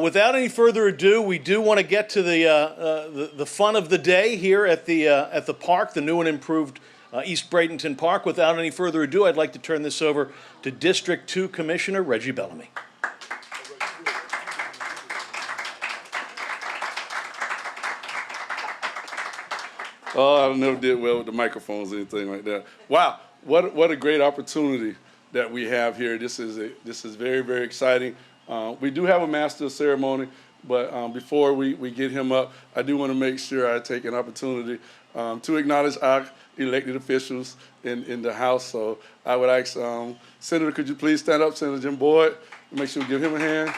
Without any further ado, we do want to get to the fun of the day here at the park, the new and improved East Bradenton Park. Without any further ado, I'd like to turn this over to District 2 Commissioner Reggie Bellamy. Oh, I never did well with the microphones or anything like that. Wow, what a great opportunity that we have here. This is very, very exciting. We do have a master of ceremony, but before we get him up, I do want to make sure I take an opportunity to acknowledge our elected officials in the House. So I would ask Senator, could you please stand up, Senator Jim Boyd? Make sure we give him a hand.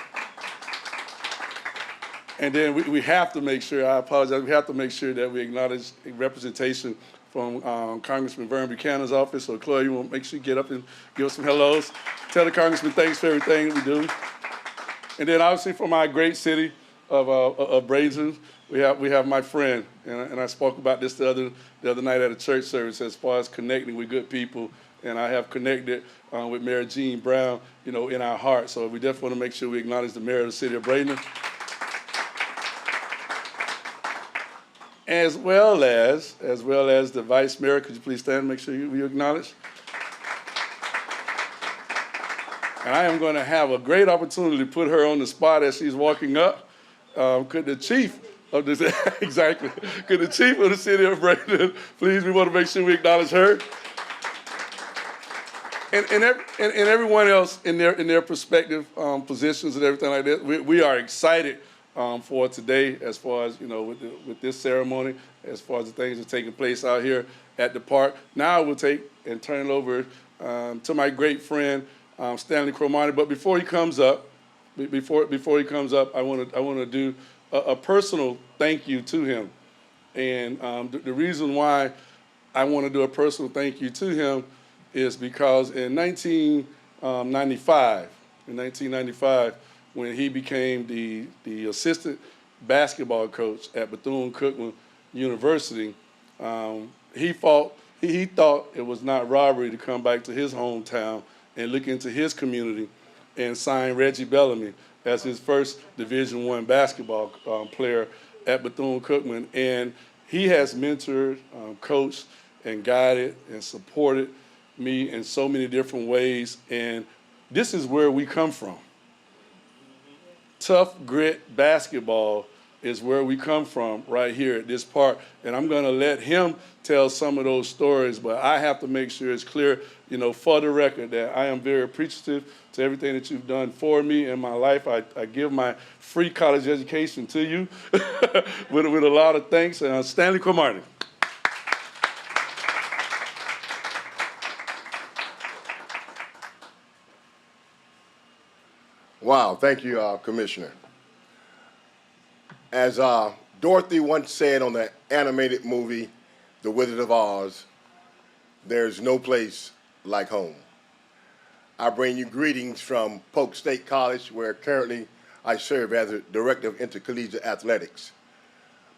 And then we have to make sure, I apologize, we have to make sure that we acknowledge representation from Congressman Vern Buchanan's office. So Chloe, you want to make sure you get up and give us some hellos. Tell the Congressman thanks for everything we do. And then obviously from our great city of Bradenton, we have my friend, and I spoke about this the other night at a church service as far as connecting with good people. And I have connected with Mayor Jean Brown, in our heart. So we definitely want to make sure we acknowledge the mayor of the city of Bradenton. As well as the vice mayor. Could you please stand and make sure you acknowledge? And I am going to have a great opportunity to put her on the spot as she's walking up. Could the chief of this, exactly, could the chief of the city of Bradenton, please, we want to make sure we acknowledge her. And everyone else in their prospective positions and everything like that. We are excited for today, as far as with this ceremony, as far as the things that are taking place out here at the park. Now I will take and turn it over to my great friend Stanley Cromartie. But before he comes up, I want to do a personal thank you to him. And the reason why I want to do a personal thank you to him is because in 1995, when he became the assistant basketball coach at Bethune-Cookman University, he thought it was not robbery to come back to his hometown and look into his community and sign Reggie Bellamy as his first Division I basketball player at Bethune-Cookman. And he has mentored, coached, and guided and supported me in so many different ways. And this is where we come from. Tough grit basketball is where we come from right here at this park. And I'm going to let him tell some of those stories, but I have to make sure it's clear, for the record, that I am very appreciative to everything that you've done for me in my life. I give my free college education to you with a lot of thanks. And Stanley Cromartie. Wow, thank you, Commissioner. As Dorothy once said on the animated movie, The Wizard of Oz, there's no place like home. I bring you greetings from Polk State College, where currently I serve as a Director of Intercollegiate Athletics.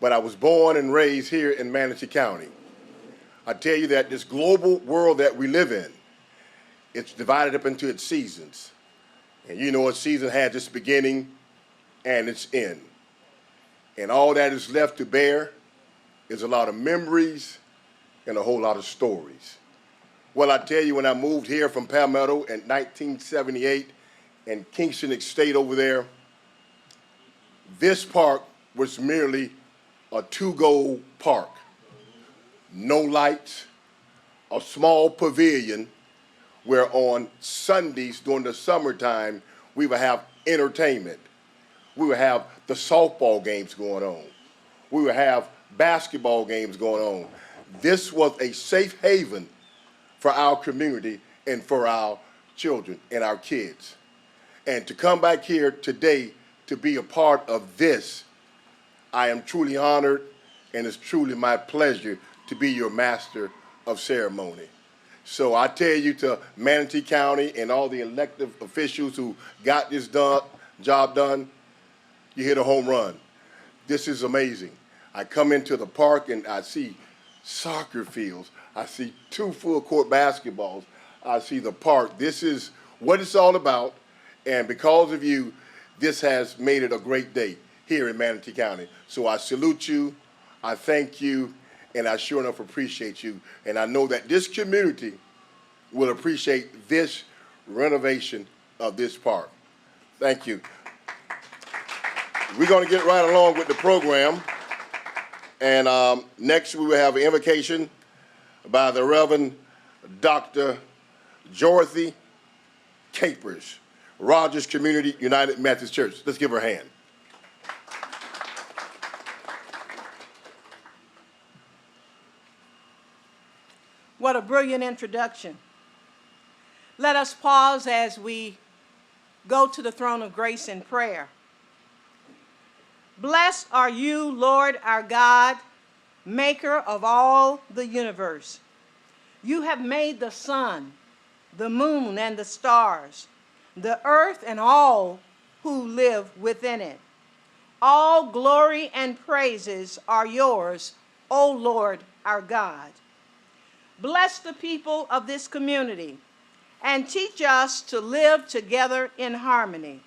But I was born and raised here in Manatee County. I tell you that this global world that we live in, it's divided up into its seasons. And a season has its beginning and its end. And all that is left to bear is a lot of memories and a whole lot of stories. Well, I tell you, when I moved here from Palmetto in 1978 and Kingston Estate over there, this park was merely a two-goal park. No lights, a small pavilion, where on Sundays during the summertime, we would have entertainment. We would have the softball games going on. We would have basketball games going on. This was a safe haven for our community and for our children and our kids. And to come back here today to be a part of this, I am truly honored, and it's truly my pleasure to be your master of ceremony. So I tell you, to Manatee County and all the elected officials who got this job done, you hit a home run. This is amazing. I come into the park and I see soccer fields. I see 2 full-court basketballs. I see the park. This is what it's all about. And because of you, this has made it a great day here in Manatee County. So I salute you, I thank you, and I sure enough appreciate you. And I know that this community will appreciate this renovation of this park. Thank you. We're going to get right along with the program. And next we will have an invocation by the Reverend Dr. Dorothy Capers, Rogers Community United Methodist Church. Let's give her a hand. What a brilliant introduction. Let us pause as we go to the throne of grace in prayer. Blessed are you, Lord our God, maker of all the universe. You have made the sun, the moon, and the stars, the earth, and all who live within it. All glory and praises are yours, O Lord our God. Bless the people of this community and teach us to live together in harmony.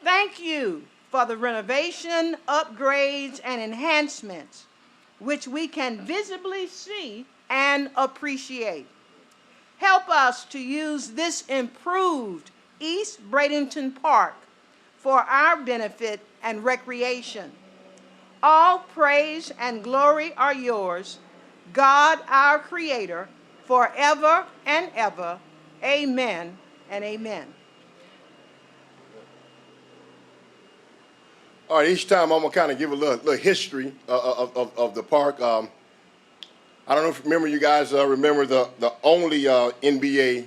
Thank you for the renovation, upgrades, and enhancements which we can visibly see and appreciate. Help us to use this improved East Bradenton Park for our benefit and recreation. All praise and glory are yours, God our Creator, forever and ever. Amen and amen. All right, each time I'm going to kind of give a little history of the park. I don't know if you guys remember the only NBA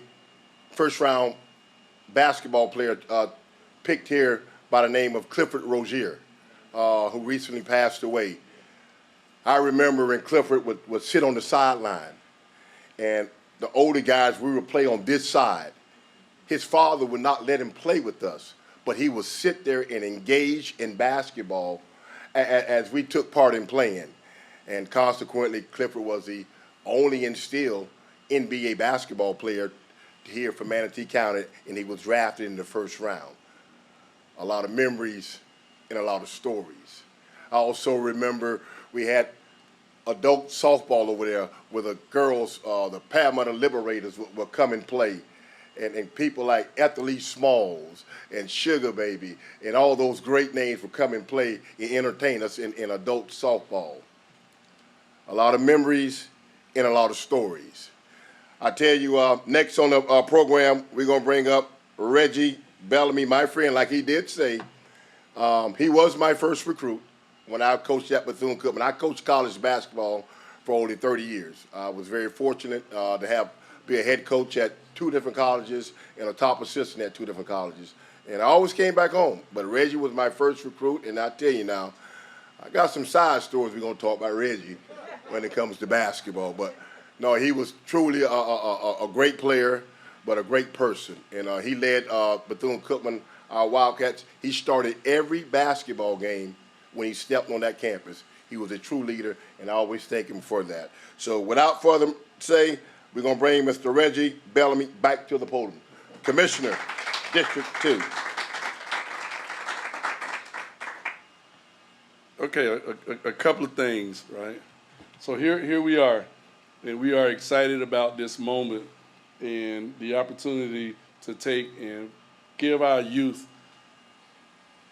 first round basketball player picked here by the name of Clifford Rozier, who recently passed away. I remember when Clifford would sit on the sideline, and the older guys, we would play on this side. His father would not let him play with us, but he would sit there and engage in basketball as we took part in playing. And consequently, Clifford was the only and still NBA basketball player here for Manatee County, and he was drafted in the first round. A lot of memories and a lot of stories. I also remember we had adult softball over there where the girls, the Paramount Liberators would come and play. And people like Ethel Smalls and Sugar Baby and all those great names would come and play and entertain us in adult softball. A lot of memories and a lot of stories. I tell you, next on the program, we're going to bring up Reggie Bellamy, my friend, like he did say. He was my first recruit when I coached at Bethune-Cookman. I coached college basketball for only 30 years. I was very fortunate to be a head coach at 2 different colleges and a top assistant at 2 different colleges. And I always came back home. But Reggie was my first recruit, and I tell you now, I got some side stories we're going to talk about Reggie when it comes to basketball. But no, he was truly a great player, but a great person. And he led Bethune-Cookman, our Wildcats. He started every basketball game when he stepped on that campus. He was a true leader, and I always thank him for that. So without further say, we're going to bring Mr. Reggie Bellamy back to the podium. Commissioner, District 2. Okay, a couple of things, right? So here we are, and we are excited about this moment and the opportunity to take and give our youth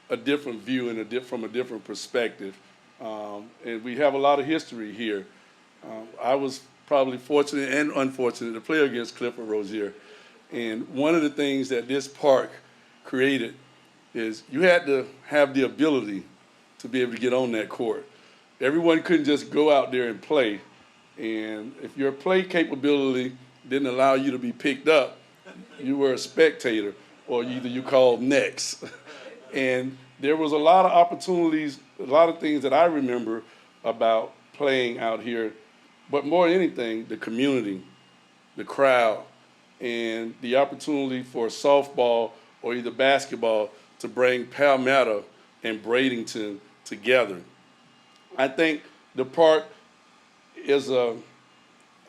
a different view and from a different perspective. And we have a lot of history here. I was probably fortunate and unfortunate to play against Clifford Rozier. And one of the things that this park created is you had to have the ability to be able to get on that court. Everyone couldn't just go out there and play. And if your play capability didn't allow you to be picked up, you were a spectator, or either you called next. And there was a lot of opportunities, a lot of things that I remember about playing out here, but more than anything, the community, the crowd, and the opportunity for softball or either basketball to bring Palmetto and Bradenton together. I think the park is a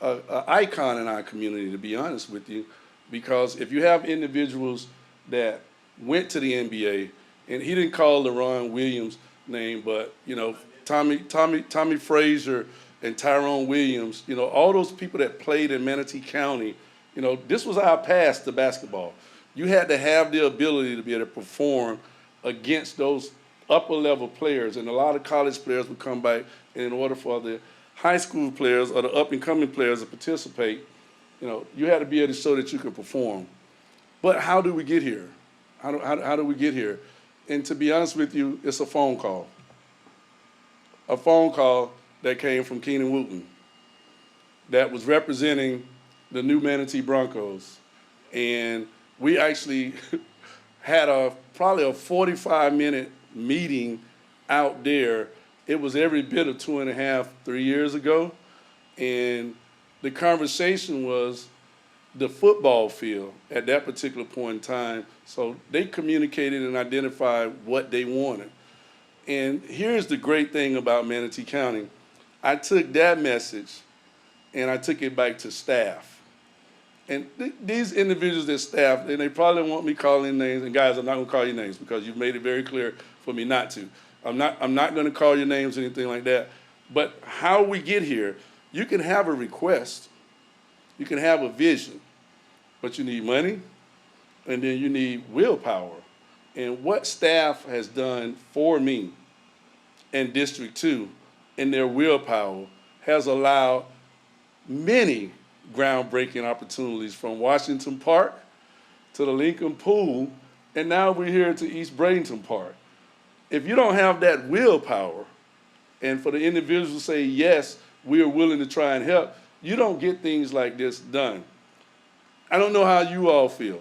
icon in our community, to be honest with you, because if you have individuals that went to the NBA And he didn't call LaRon Williams' name, but, you know, Tommy Frazier and Tyrone Williams, you know, all those people that played in Manatee County, you know, this was our path to basketball. You had to have the ability to be able to perform against those upper level players, and a lot of college players would come back, and in order for the high school players or the up and coming players to participate, you know, you had to be able to show that you could perform. But how do we get here? How do we get here? And to be honest with you, it's a phone call. A phone call that came from Keenan Wooten that was representing the new Manatee Broncos. And we actually had probably a 45-minute meeting out there. It was every bit of 2.5, 3 years ago. And the conversation was the football field at that particular point in time. So they communicated and identified what they wanted. And here's the great thing about Manatee County. I took that message and I took it back to staff. And these individuals that staff, and they probably want me calling names, and guys, I'm not gonna call you names because you've made it very clear for me not to. I'm not gonna call your names or anything like that. But how we get here, you can have a request, you can have a vision, but you need money, and then you need willpower. And what staff has done for me in District 2 in their willpower has allowed many groundbreaking opportunities, from Washington Park to the Lincoln Pool, and now we're here to East Bradenton Park. If you don't have that willpower, and for the individuals to say, yes, we are willing to try and help, you don't get things like this done. I don't know how you all feel.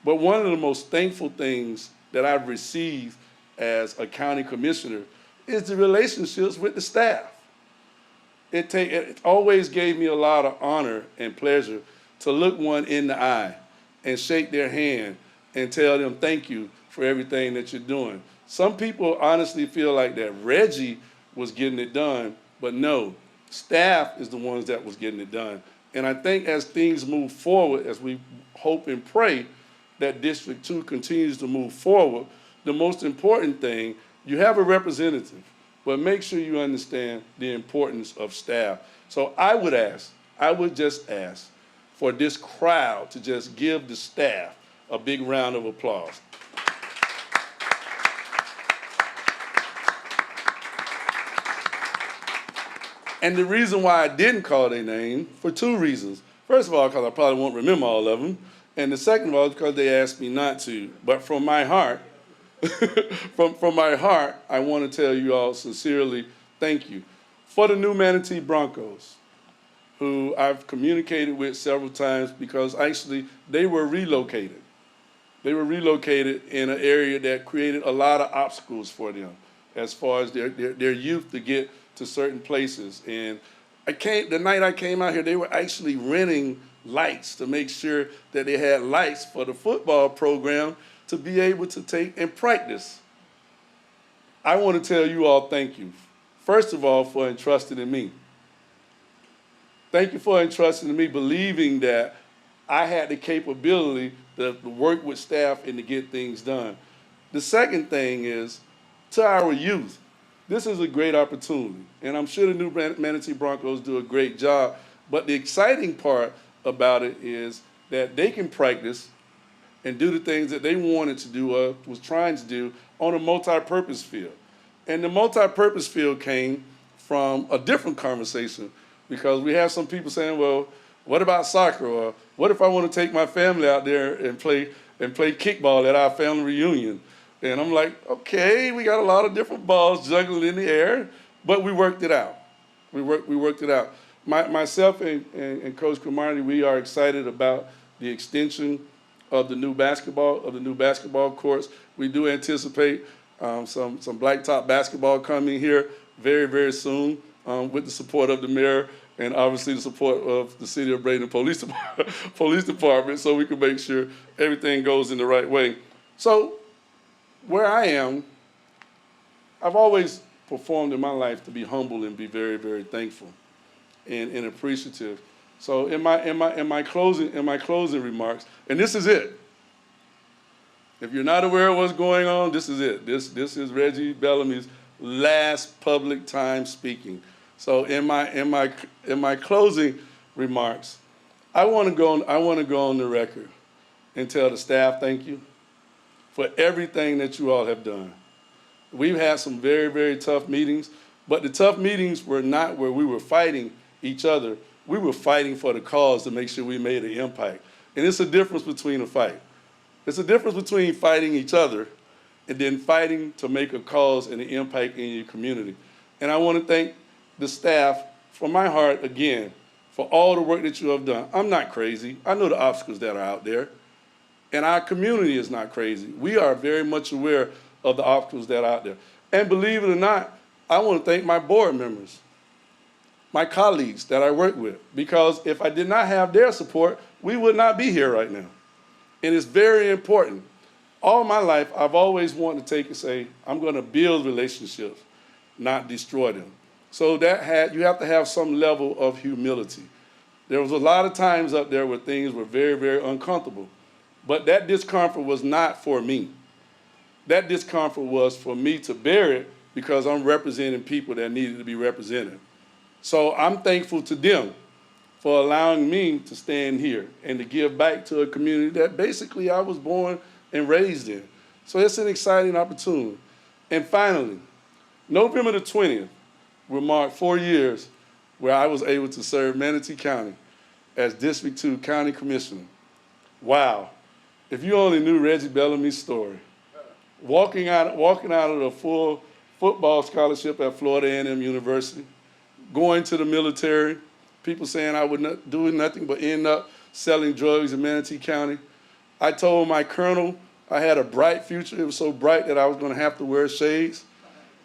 But one of the most thankful things that I've received as a county commissioner is the relationships with the staff. It always gave me a lot of honor and pleasure to look one in the eye and shake their hand and tell them thank you for everything that you're doing. Some people honestly feel like that Reggie was getting it done, but no, staff is the ones that was getting it done. And I think as things move forward, as we hope and pray that District 2 continues to move forward, the most important thing, you have a representative, but make sure you understand the importance of staff. So I would just ask for this crowd to just give the staff a big round of applause. And the reason why I didn't call their name, for two reasons. First of all, because I probably won't remember all of them. And the second of all, because they asked me not to. But from my heart, from my heart, I want to tell you all sincerely, thank you. For the new Manatee Broncos, who I've communicated with several times, because actually they were relocated. They were relocated in an area that created a lot of obstacles for them as far as their youth to get to certain places. And the night I came out here, they were actually renting lights to make sure that they had lights for the football program to be able to take and practice. I want to tell you all thank you. First of all, for entrusting in me. Thank you for entrusting in me, believing that I had the capability to work with staff and to get things done. The second thing is, to our youth, this is a great opportunity, and I'm sure the new Manatee Broncos do a great job, but the exciting part about it is that they can practice and do the things that they wanted to do or was trying to do on a multi-purpose field. And the multi-purpose field came from a different conversation, because we have some people saying, well, what about soccer? Or what if I want to take my family out there and play kickball at our family reunion? And I'm like, okay, we got a lot of different balls juggling in the air, but we worked it out. We worked it out. Myself and Coach Cromartie, we are excited about the extension of the new basketball courts. We do anticipate some blacktop basketball coming here very, very soon, with the support of the mayor and obviously the support of the City of Bradenton Police Department, so we can make sure everything goes in the right way. So where I am, I've always performed in my life to be humble and be very, very thankful and appreciative. So in my closing remarks, and this is it, If you're not aware of what's going on, this is it. This is Reggie Bellamy's last public time speaking. So in my closing remarks, I want to go on the record and tell the staff thank you for everything that you all have done. We've had some very, very tough meetings, but the tough meetings were not where we were fighting each other. We were fighting for the cause to make sure we made an impact. And it's a difference between a fight. It's a difference between fighting each other and then fighting to make a cause and an impact in your community. And I want to thank the staff from my heart again for all the work that you have done. I'm not crazy. I know the obstacles that are out there. And our community is not crazy. We are very much aware of the obstacles that are out there. And believe it or not, I want to thank my board members, my colleagues that I work with, because if I did not have their support, we would not be here right now. And it's very important. All my life, I've always wanted to take and say, I'm going to build relationships, not destroy them. So you have to have some level of humility. There was a lot of times up there where things were very, very uncomfortable. But that discomfort was not for me. That discomfort was for me to bear it because I'm representing people that needed to be represented. So I'm thankful to them for allowing me to stand here and to give back to a community that basically I was born and raised in. So it's an exciting opportunity. And finally, November the 20th will mark 4 years where I was able to serve Manatee County as District 2 County Commissioner. Wow. If you only knew Reggie Bellamy's story, walking out of the full football scholarship at Florida A&M University, going to the military, people saying I would not do nothing but end up selling drugs in Manatee County. I told my colonel I had a bright future. It was so bright that I was going to have to wear shades.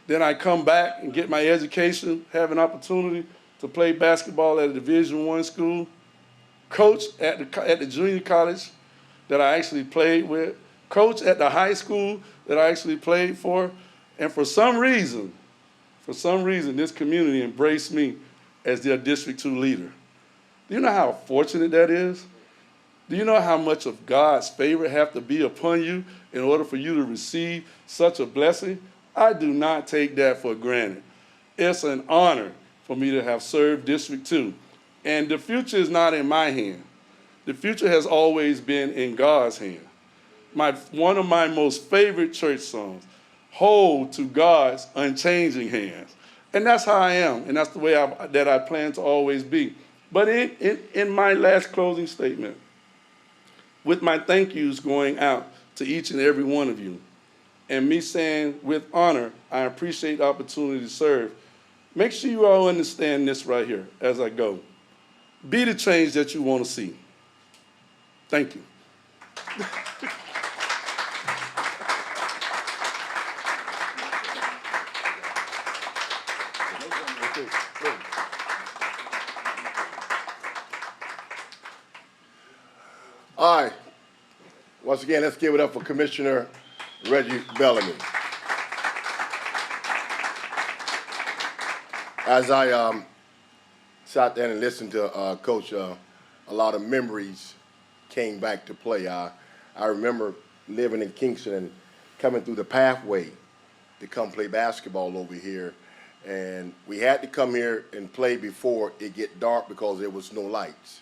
Then I come back and get my education, have an opportunity to play basketball at a Division I school, coach at the junior college that I actually played with, coach at the high school that I actually played for, and for some reason, this community embraced me as their District 2 leader. Do you know how fortunate that is? Do you know how much of God's favor have to be upon you in order for you to receive such a blessing? I do not take that for granted. It's an honor for me to have served District 2. And the future is not in my hand. The future has always been in God's hand. One of my most favorite church songs, hold to God's unchanging hands. And that's how I am, and that's the way that I plan to always be. But in my last closing statement, with my thank yous going out to each and every one of you, and me saying with honor, I appreciate the opportunity to serve, make sure you all understand this right here as I go. Be the change that you want to see. Thank you. All right. Once again, let's give it up for Commissioner Reggie Bellamy. As I sat there and listened to Coach, a lot of memories came back to play. I remember living in Kingston and coming through the pathway to come play basketball over here. And we had to come here and play before it get dark because there was no lights.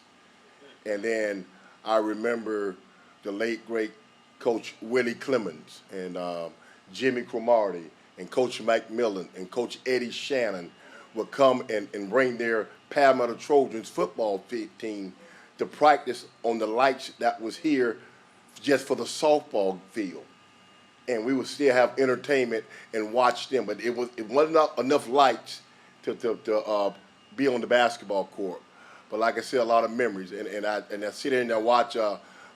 And then I remember the late, great Coach Willie Clemens and Jimmy Cromartie and Coach Mike Millen and Coach Eddie Shannon would come and bring their Palmetto Trojans football team to practice on the lights that was here just for the softball field. And we would still have entertainment and watch them, but it wasn't enough lights to be on the basketball court. But like I said, a lot of memories, and I sit there and I watch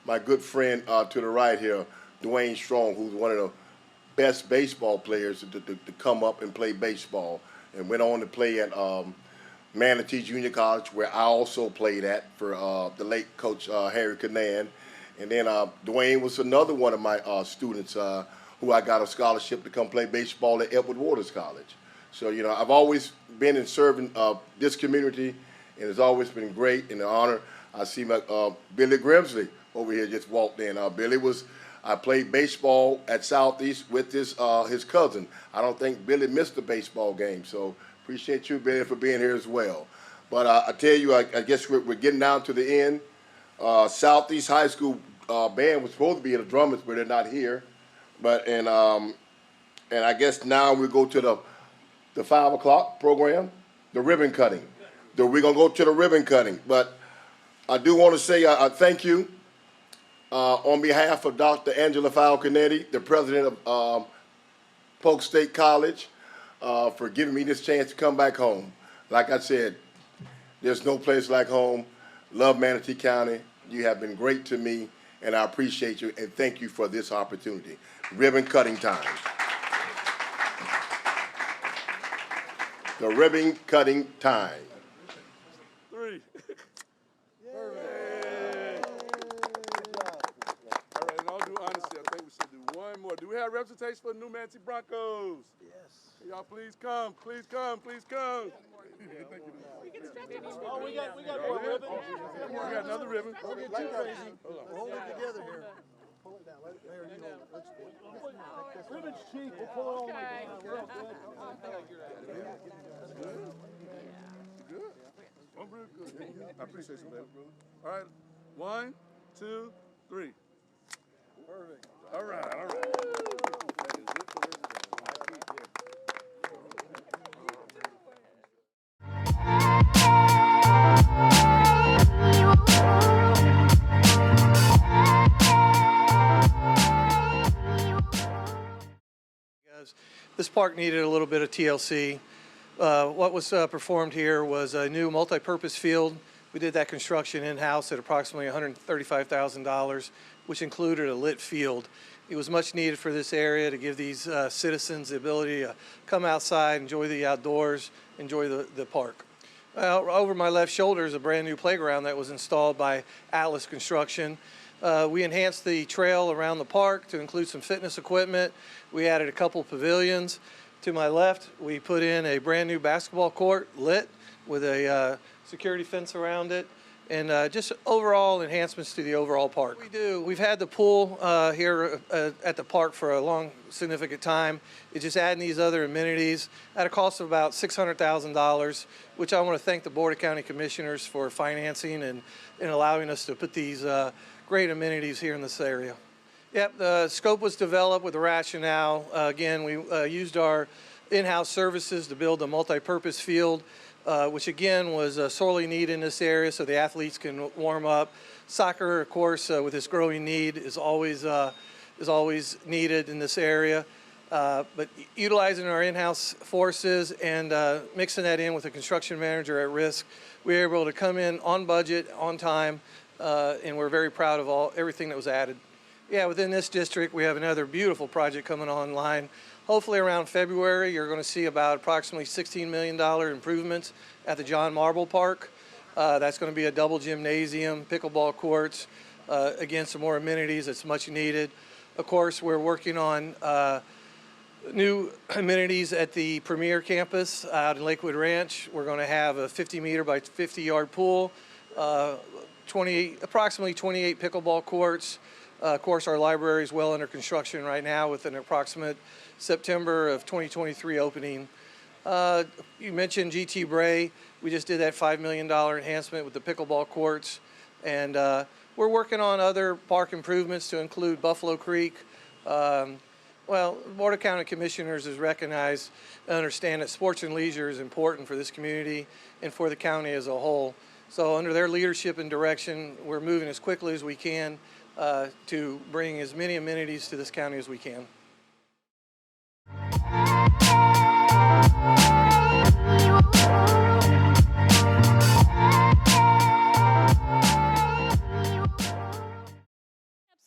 my good friend to the right here, Dwayne Strong, who's one of the best baseball players to come up and play baseball, and went on to play at Manatee Junior College, where I also played at for the late Coach Harry Canan. And then Dwayne was another one of my students who I got a scholarship to come play baseball at Edward Waters College. So, you know, I've always been in serving this community, and it's always been great and an honor. I see my Billy Grimsley over here just walked in. Billy was, I played baseball at Southeast with his cousin. I don't think Billy missed the baseball game, so appreciate you, Billy, for being here as well. But I tell you, I guess we're getting down to the end. Southeast High School band was supposed to be at the drummers, but they're not here. But and I guess now we go to the 5 o'clock program, the ribbon cutting. We're gonna go to the ribbon cutting. But I do want to say thank you on behalf of Dr. Angela Falconetti, the president of Polk State College, for giving me this chance to come back home. Like I said, there's no place like home. Love Manatee County. You have been great to me, and I appreciate you, and thank you for this opportunity. Ribbon cutting time. The ribbon cutting time. 3. All right, in all due honesty, I think we should do one more. Do we have representation for the New Manatee Broncos? Yes. Y'all please come, please come, please come. Oh, we got more ribbons. We got another ribbon. Don't get too crazy. Hold it together here. Pull it down. There you go. Ribbon's cheap. We'll pull it all the way down. Real good. Good? I'm real good. I appreciate you, baby. All right, 1, 2, 3. Perfect. All right, all right. That is it for this day. This park needed a little bit of TLC. What was performed here was a new multi-purpose field. We did that construction in-house at approximately $135,000, which included a lit field. It was much needed for this area to give these citizens the ability to come outside, enjoy the outdoors, enjoy the park. Over my left shoulder is a brand new playground that was installed by Atlas Construction. We enhanced the trail around the park to include some fitness equipment. We added a couple pavilions. To my left, we put in a brand new basketball court, lit, with a security fence around it, and just overall enhancements to the overall park. We've had the pool here at the park for a long, significant time. It's just adding these other amenities at a cost of about $600,000, which I want to thank the Board of County Commissioners for financing and allowing us to put these great amenities here in this area. Yep, the scope was developed with a rationale. Again, we used our in-house services to build a multi-purpose field, which again was sorely needed in this area so the athletes can warm up. Soccer, of course, with this growing need is always needed in this area. But utilizing our in-house forces and mixing that in with a construction manager at risk, we were able to come in on budget, on time, and we're very proud of everything that was added. Yeah, within this district, we have another beautiful project coming online. Hopefully around February, you're going to see about approximately $16 million improvements at the John Marble Park. That's going to be a double gymnasium, pickleball courts, again, some more amenities that's much needed. Of course, we're working on new amenities at the Premier campus out in Lakewood Ranch. We're going to have a 50-meter by 50-yard pool, approximately 28 pickleball courts. Of course, our library is well under construction right now with an approximate September of 2023 opening. You mentioned G.T. Bray. We just did that $5 million enhancement with the pickleball courts. And we're working on other park improvements to include Buffalo Creek. Well, the Board of County Commissioners has recognized and understand that sports and leisure is important for this community and for the county as a whole. So under their leadership and direction, we're moving as quickly as we can to bring as many amenities to this county as we can.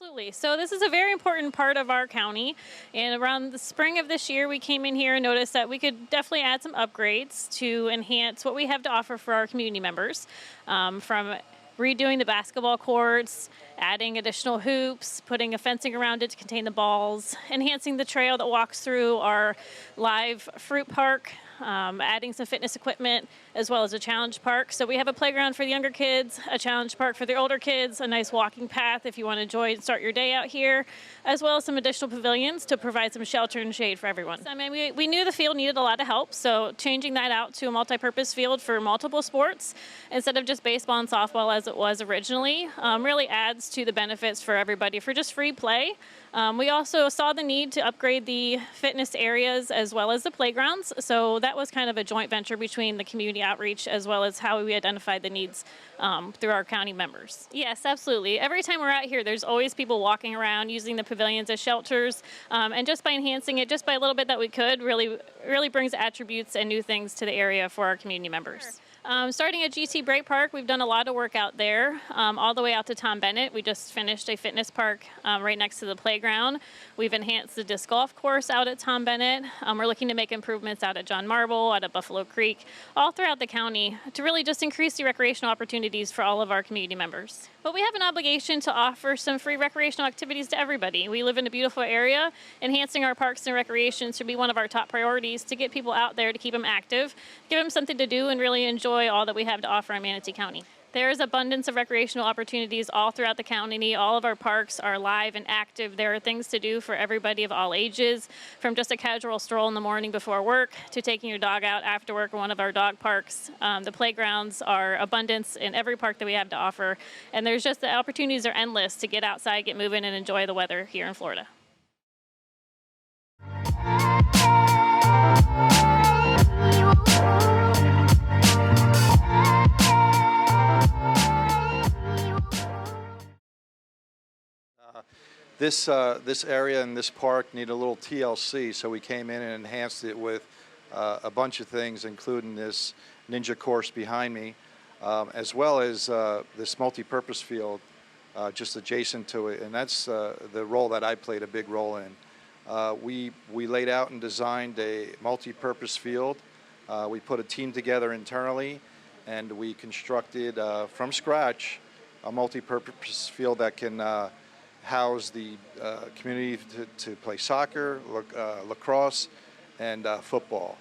Absolutely. So this is a very important part of our county, and around the spring of this year we came in here and noticed that we could definitely add some upgrades to enhance what we have to offer for our community members, from redoing the basketball courts, adding additional hoops, putting a fencing around it to contain the balls, enhancing the trail that walks through our live fruit park, adding some fitness equipment, as well as a challenge park. So we have a playground for the younger kids, a challenge park for the older kids, a nice walking path if you want to enjoy and start your day out here, as well as some additional pavilions to provide some shelter and shade for everyone. I mean, we knew the field needed a lot of help, so changing that out to a multi-purpose field for multiple sports instead of just baseball and softball as it was originally really adds to the benefits for everybody for just free play. We also saw the need to upgrade the fitness areas as well as the playgrounds, so that was kind of a joint venture between the community outreach as well as how we identified the needs through our county members. Yes, absolutely. Every time we're out here, there's always people walking around using the pavilions as shelters, and just by enhancing it, just by a little bit that we could, really brings attributes and new things to the area for our community members. Starting at GT Brake Park, we've done a lot of work out there, all the way out to Tom Bennett. We just finished a fitness park right next to the playground. We've enhanced the disc golf course out at Tom Bennett. We're looking to make improvements out at John Marble, out at Buffalo Creek, all throughout the county to really just increase the recreational opportunities for all of our community members. But we have an obligation to offer some free recreational activities to everybody. We live in a beautiful area. Enhancing our parks and recreation should be one of our top priorities to get people out there to keep them active, give them something to do, and really enjoy all that we have to offer in Manatee County. There is abundance of recreational opportunities all throughout the county. All of our parks are live and active. There are things to do for everybody of all ages, from just a casual stroll in the morning before work to taking your dog out after work in one of our dog parks. The playgrounds are abundance in every park that we have to offer, and there's just the opportunities are endless to get outside, get moving, and enjoy the weather here in Florida. This area and this park need a little TLC, so we came in and enhanced it with a bunch of things, including this ninja course behind me, as well as this multi-purpose field just adjacent to it, and that's the role that I played a big role in. We laid out and designed a multi-purpose field. We put a team together internally, and we constructed from scratch a multi-purpose field that can house the community to play soccer, lacrosse, and football.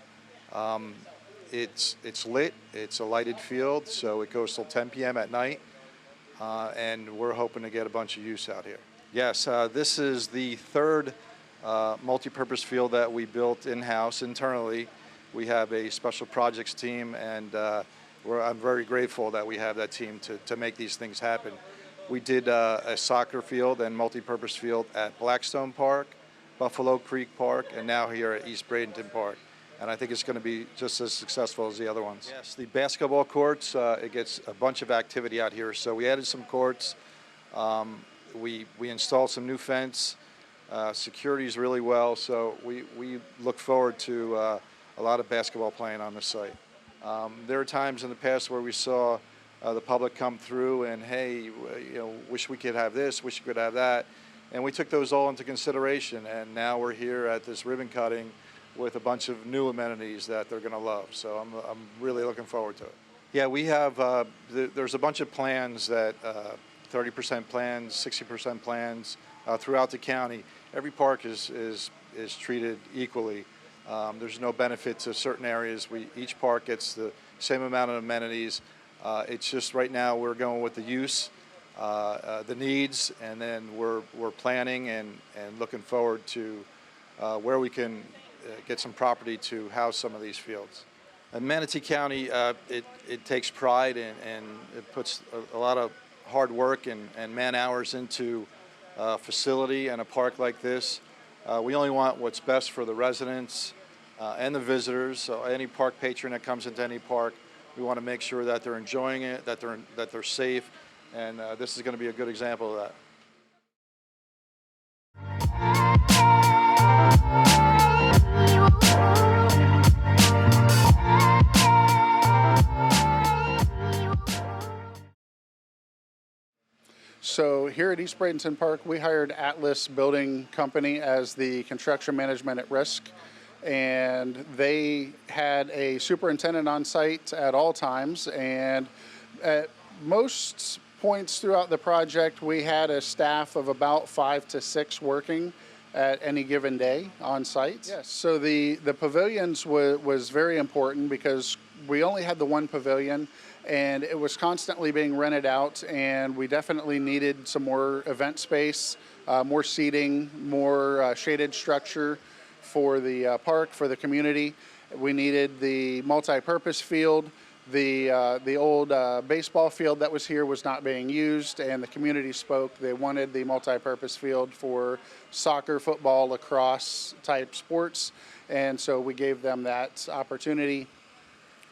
It's lit. It's a lighted field, so it goes till 10 p.m. at night, and we're hoping to get a bunch of use out here. Yes, this is the third multi-purpose field that we built in-house internally. We have a special projects team, and I'm very grateful that we have that team to make these things happen. We did a soccer field and multi-purpose field at Blackstone Park, Buffalo Creek Park, and now here at East Bradenton Park. And I think it's going to be just as successful as the other ones. Yes, the basketball courts, it gets a bunch of activity out here. So we added some courts. We installed some new fence. Security's really well. So we look forward to a lot of basketball playing on this site. There are times in the past where we saw the public come through and, hey, wish we could have this, wish we could have that. And we took those all into consideration, and now we're here at this ribbon cutting with a bunch of new amenities that they're going to love. So I'm really looking forward to it. Yeah, we have, there's a bunch of plans that, 30% plans, 60% plans throughout the county. Every park is treated equally. There's no benefit to certain areas. Each park gets the same amount of amenities. It's just right now we're going with the use, the needs, and then we're planning and looking forward to where we can get some property to house some of these fields. In Manatee County, it takes pride and it puts a lot of hard work and man hours into a facility and a park like this. We only want what's best for the residents and the visitors. So any park patron that comes into any park, we want to make sure that they're enjoying it, that they're safe, and this is going to be a good example of that. So here at East Bradenton Park, we hired Atlas Building Company as the construction management at risk. And they had a superintendent on site at all times, and at most points throughout the project we had a staff of about 5 to 6 working at any given day on site. Yes, so the pavilions was very important because we only had the one pavilion, and it was constantly being rented out, and we definitely needed some more event space, more seating, more shaded structure for the park, for the community. We needed the multi-purpose field. The old baseball field that was here was not being used, and the community spoke. They wanted the multi-purpose field for soccer, football, lacrosse type sports, and so we gave them that opportunity.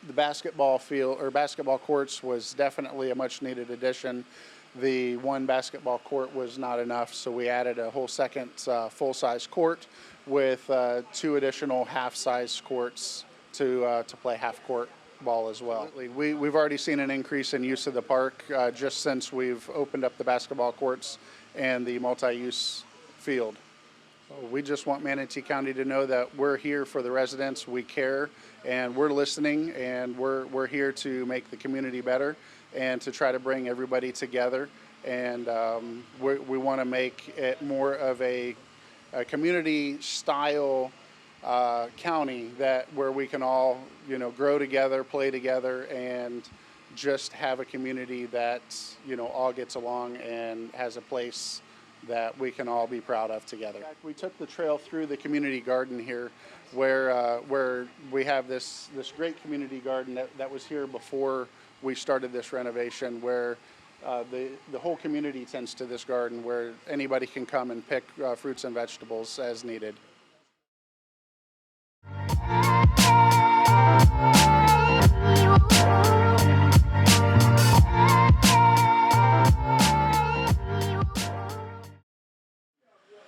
The basketball field or basketball courts was definitely a much needed addition. The one basketball court was not enough, so we added a whole second full-size court with 2 additional half-size courts to play half-court ball as well. We've already seen an increase in use of the park just since we've opened up the basketball courts and the multi-use field. We just want Manatee County to know that we're here for the residents, we care, and we're listening, and we're here to make the community better and to try to bring everybody together. And we want to make it more of a community style county where we can all, grow together, play together, and just have a community that, all gets along and has a place that we can all be proud of together. We took the trail through the community garden here, where we have this great community garden that was here before we started this renovation, where the whole community tends to this garden, where anybody can come and pick fruits and vegetables as needed.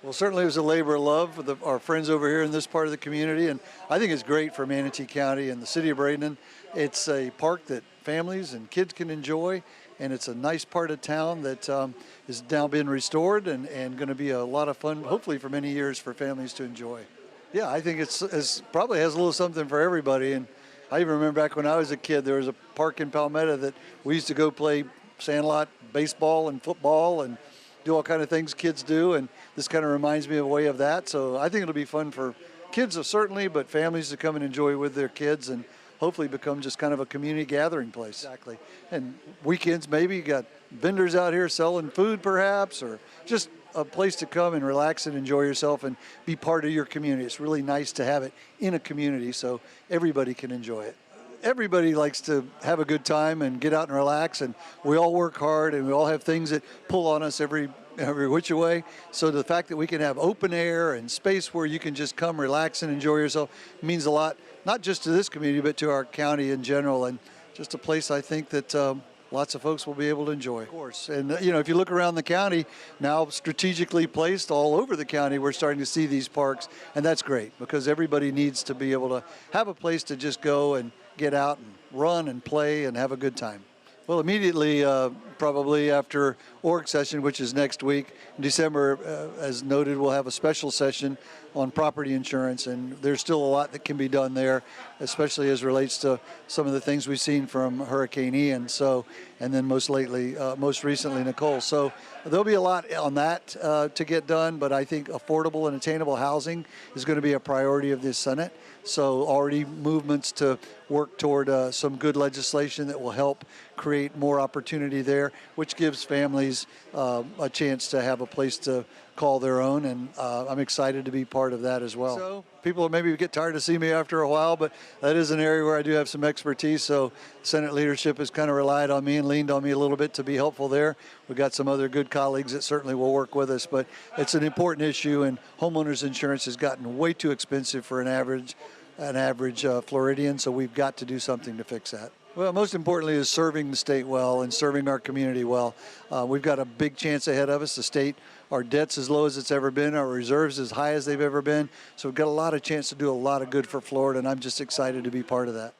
Well, certainly it was a labor of love with our friends over here in this part of the community, and I think it's great for Manatee County and the city of Bradenton. It's a park that families and kids can enjoy, and it's a nice part of town that is now being restored and going to be a lot of fun, hopefully for many years, for families to enjoy. Yeah, I think it's probably has a little something for everybody, and I even remember back when I was a kid, there was a park in Palmetto that we used to go play sandlot baseball and football and do all kind of things kids do, and this kind of reminds me of a way of that. So I think it'll be fun for kids certainly, but families to come and enjoy with their kids and hopefully become just kind of a community gathering place. Exactly. And weekends maybe, you got vendors out here selling food perhaps, or just a place to come and relax and enjoy yourself and be part of your community. It's really nice to have it in a community so everybody can enjoy it. Everybody likes to have a good time and get out and relax, and we all work hard and we all have things that pull on us every which way. So the fact that we can have open air and space where you can just come relax and enjoy yourself means a lot, not just to this community, but to our county in general, and just a place I think that lots of folks will be able to enjoy. Of course, and if you look around the county, now strategically placed all over the county, we're starting to see these parks, and that's great because everybody needs to be able to have a place to just go and get out and run and play and have a good time. Well, immediately, probably after org session, which is next week, in December, as noted, we'll have a special session on property insurance, and there's still a lot that can be done there, especially as relates to some of the things we've seen from Hurricane Ian, and then most recently Nicole. So there'll be a lot on that to get done, but I think affordable and attainable housing is going to be a priority of this Senate. So already movements to work toward some good legislation that will help create more opportunity there, which gives families a chance to have a place to call their own, and I'm excited to be part of that as well. So people maybe get tired to see me after a while, but that is an area where I do have some expertise, so Senate leadership has kind of relied on me and leaned on me a little bit to be helpful there. We've got some other good colleagues that certainly will work with us, but it's an important issue, and homeowners insurance has gotten way too expensive for an average Floridian, so we've got to do something to fix that. Well, most importantly is serving the state well and serving our community well. We've got a big chance ahead of us. The state, our debt's as low as it's ever been, our reserves as high as they've ever been, so we've got a lot of chance to do a lot of good for Florida, and I'm just excited to be part of that.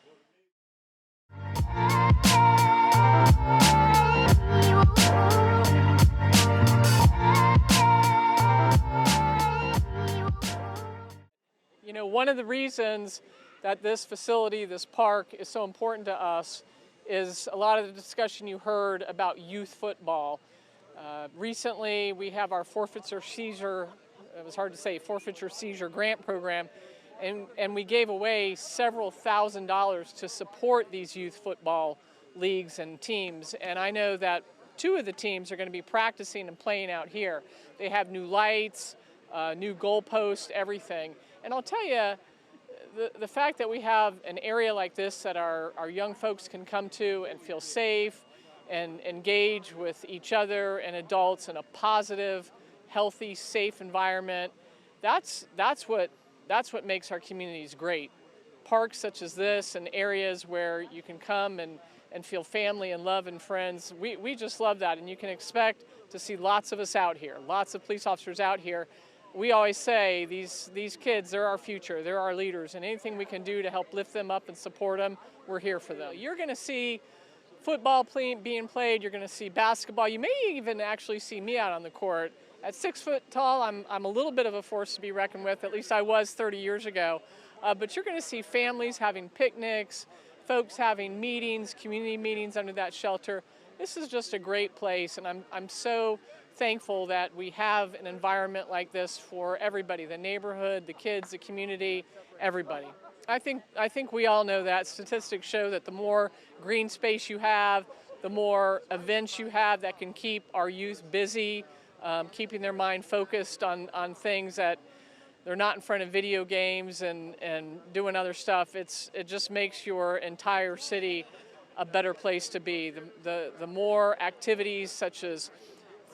One of the reasons that this facility, this park, is so important to us is a lot of the discussion you heard about youth football. Recently, we have our forfeiture seizure grant program, and we gave away several $1,000s to support these youth football leagues and teams. And I know that 2 of the teams are going to be practicing and playing out here. They have new lights, new goalposts, everything. And I'll tell you, the fact that we have an area like this that our young folks can come to and feel safe and engage with each other and adults in a positive, healthy, safe environment, that's what makes our communities great. Parks such as this and areas where you can come and feel family and love and friends, we just love that. And you can expect to see lots of us out here, lots of police officers out here. We always say these kids, they're our future, they're our leaders, and anything we can do to help lift them up and support them, we're here for them. You're going to see football being played, you're going to see basketball, you may even actually see me out on the court. At 6 foot tall, I'm a little bit of a force to be reckoned with, at least I was 30 years ago. But you're going to see families having picnics, folks having meetings, community meetings under that shelter. This is just a great place, and I'm so thankful that we have an environment like this for everybody, the neighborhood, the kids, the community, everybody. I think we all know that. Statistics show that the more green space you have, the more events you have that can keep our youth busy, keeping their mind focused on things that they're not in front of video games and doing other stuff. It just makes your entire city a better place to be. The more activities such as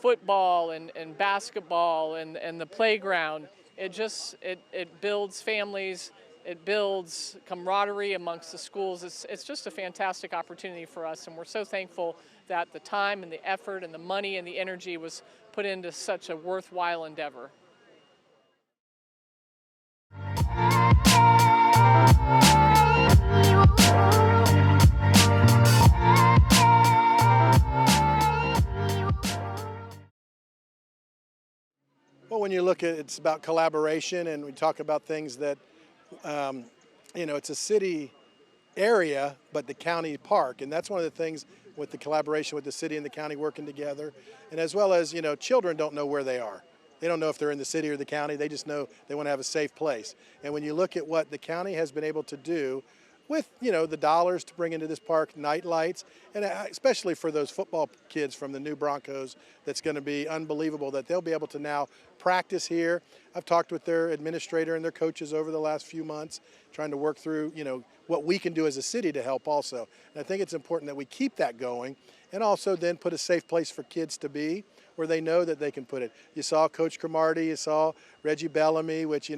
football and basketball and the playground, it builds families, it builds camaraderie amongst the schools. It's just a fantastic opportunity for us, and we're so thankful that the time and the effort and the money and the energy was put into such a worthwhile endeavor. Well, when you look at it's about collaboration, and we talk about things that, it's a city area, but the county park, and that's one of the things with the collaboration with the city and the county working together, and as well as, children don't know where they are. They don't know if they're in the city or the county. They just know they want to have a safe place. And when you look at what the county has been able to do with, the dollars to bring into this park, night lights, and especially for those football kids from the new Broncos, that's going to be unbelievable that they'll be able to now practice here. I've talked with their administrator and their coaches over the last few months, trying to work through, what we can do as a city to help also. And I think it's important that we keep that going, and also then put a safe place for kids to be where they know that they can put it. You saw Coach Cromartie, you saw Reggie Bellamy, which,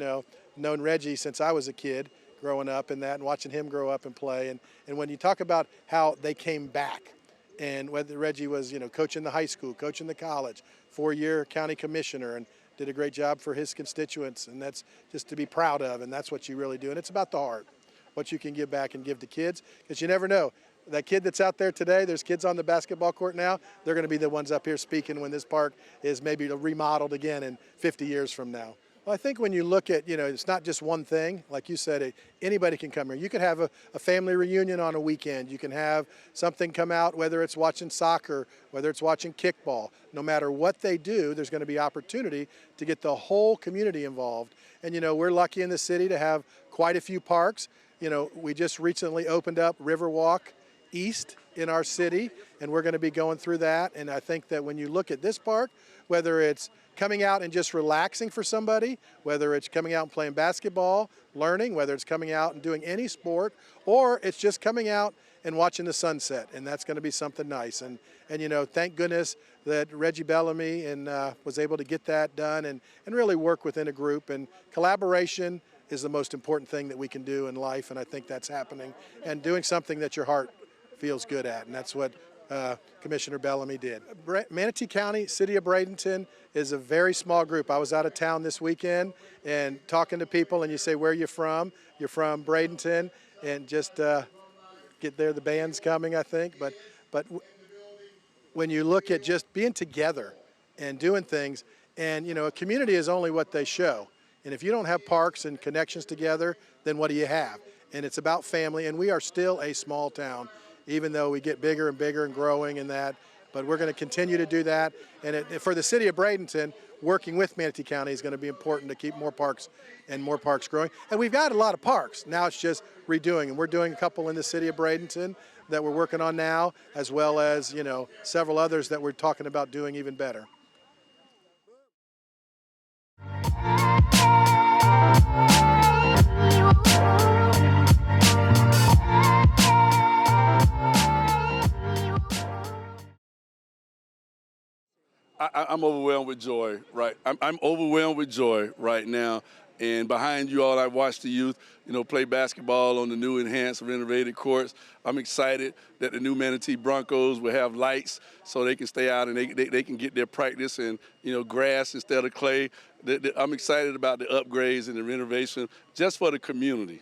known Reggie since I was a kid growing up in that and watching him grow up and play. And when you talk about how they came back, and whether Reggie was, coaching the high school, coaching the college, 4-year county commissioner, and did a great job for his constituents, and that's just to be proud of, and that's what you really do. And it's about the heart, what you can give back and give to kids, because you never know. That kid that's out there today, there's kids on the basketball court now, they're going to be the ones up here speaking when this park is maybe remodeled again in 50 years from now. Well, I think when you look at, it's not just one thing. Like you said, anybody can come here. You could have a family reunion on a weekend. You can have something come out, whether it's watching soccer, whether it's watching kickball. No matter what they do, there's going to be opportunity to get the whole community involved. And, we're lucky in the city to have quite a few parks. We just recently opened up Riverwalk East in our city, and we're going to be going through that. And I think that when you look at this park, whether it's coming out and just relaxing for somebody, whether it's coming out and playing basketball, learning, whether it's coming out and doing any sport, or it's just coming out and watching the sunset, and that's going to be something nice. And thank goodness that Reggie Bellamy was able to get that done and really work within a group. And collaboration is the most important thing that we can do in life, and I think that's happening. And doing something that your heart feels good at, and that's what Commissioner Bellamy did. Manatee County, City of Bradenton is a very small group. I was out of town this weekend and talking to people, and you say, where are you from? You're from Bradenton, and just get there. The band's coming, I think. But when you look at just being together and doing things, and a community is only what they show. And if you don't have parks and connections together, then what do you have? And it's about family, and we are still a small town, even though we get bigger and bigger and growing and that. But we're going to continue to do that. And for the city of Bradenton, working with Manatee County is going to be important to keep more parks growing. And we've got a lot of parks. Now it's just redoing. And we're doing a couple in the city of Bradenton that we're working on now, as well as, several others that we're talking about doing even better. I'm overwhelmed with joy, right? I'm overwhelmed with joy right now. And behind you all, I watched the youth, play basketball on the new enhanced renovated courts. I'm excited that the new Manatee Broncos will have lights so they can stay out and they can get their practice in, grass instead of clay. I'm excited about the upgrades and the renovation just for the community.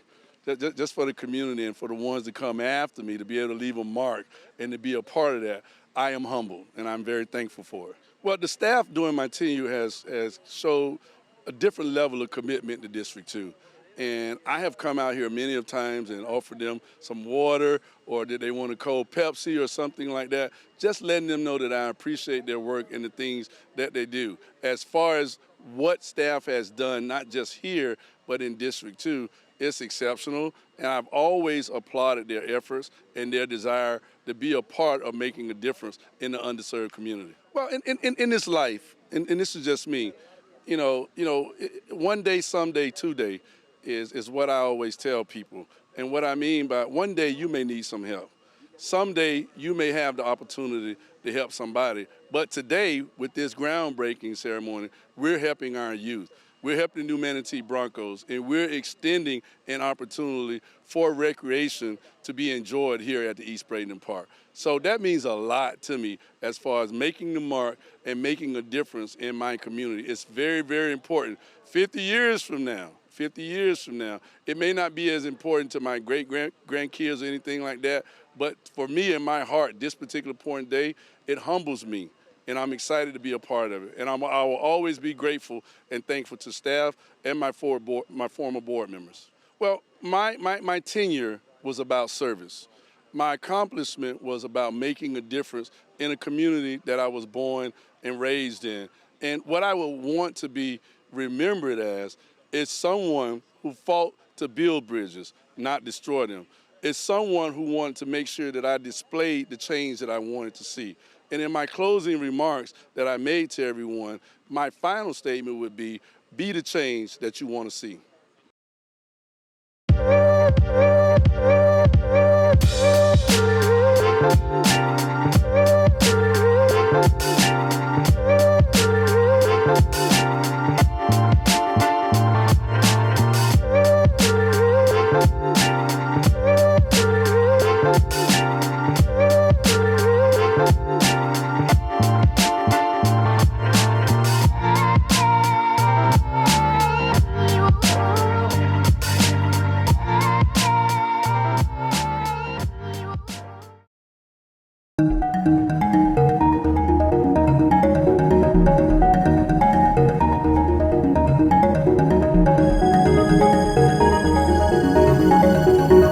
Just for the community and for the ones that come after me to be able to leave a mark and to be a part of that. I am humbled, and I'm very thankful for it. Well, the staff during my tenure has showed a different level of commitment to District 2. And I have come out here many of times and offered them some water, or did they want a cold Pepsi or something like that, just letting them know that I appreciate their work and the things that they do. As far as what staff has done, not just here, but in District 2, it's exceptional, and I've always applauded their efforts and their desire to be a part of making a difference in the underserved community. Well, in this life, and this is just me, one day, someday, today is what I always tell people. And what I mean by one day you may need some help. Someday you may have the opportunity to help somebody. But today, with this groundbreaking ceremony, we're helping our youth. We're helping the new Manatee Broncos, and we're extending an opportunity for recreation to be enjoyed here at the East Bradenton Park. So that means a lot to me as far as making the mark and making a difference in my community. It's very, very important. 50 years from now, it may not be as important to my great-grandkids or anything like that, but for me in my heart, this particular point day, it humbles me. And I'm excited to be a part of it. And I will always be grateful and thankful to staff and my former board members. Well, my tenure was about service. My accomplishment was about making a difference in a community that I was born and raised in. And what I would want to be remembered as is someone who fought to build bridges, not destroy them. It's someone who wanted to make sure that I displayed the change that I wanted to see. And in my closing remarks that I made to everyone, my final statement would be the change that you want to see.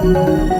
Thank you.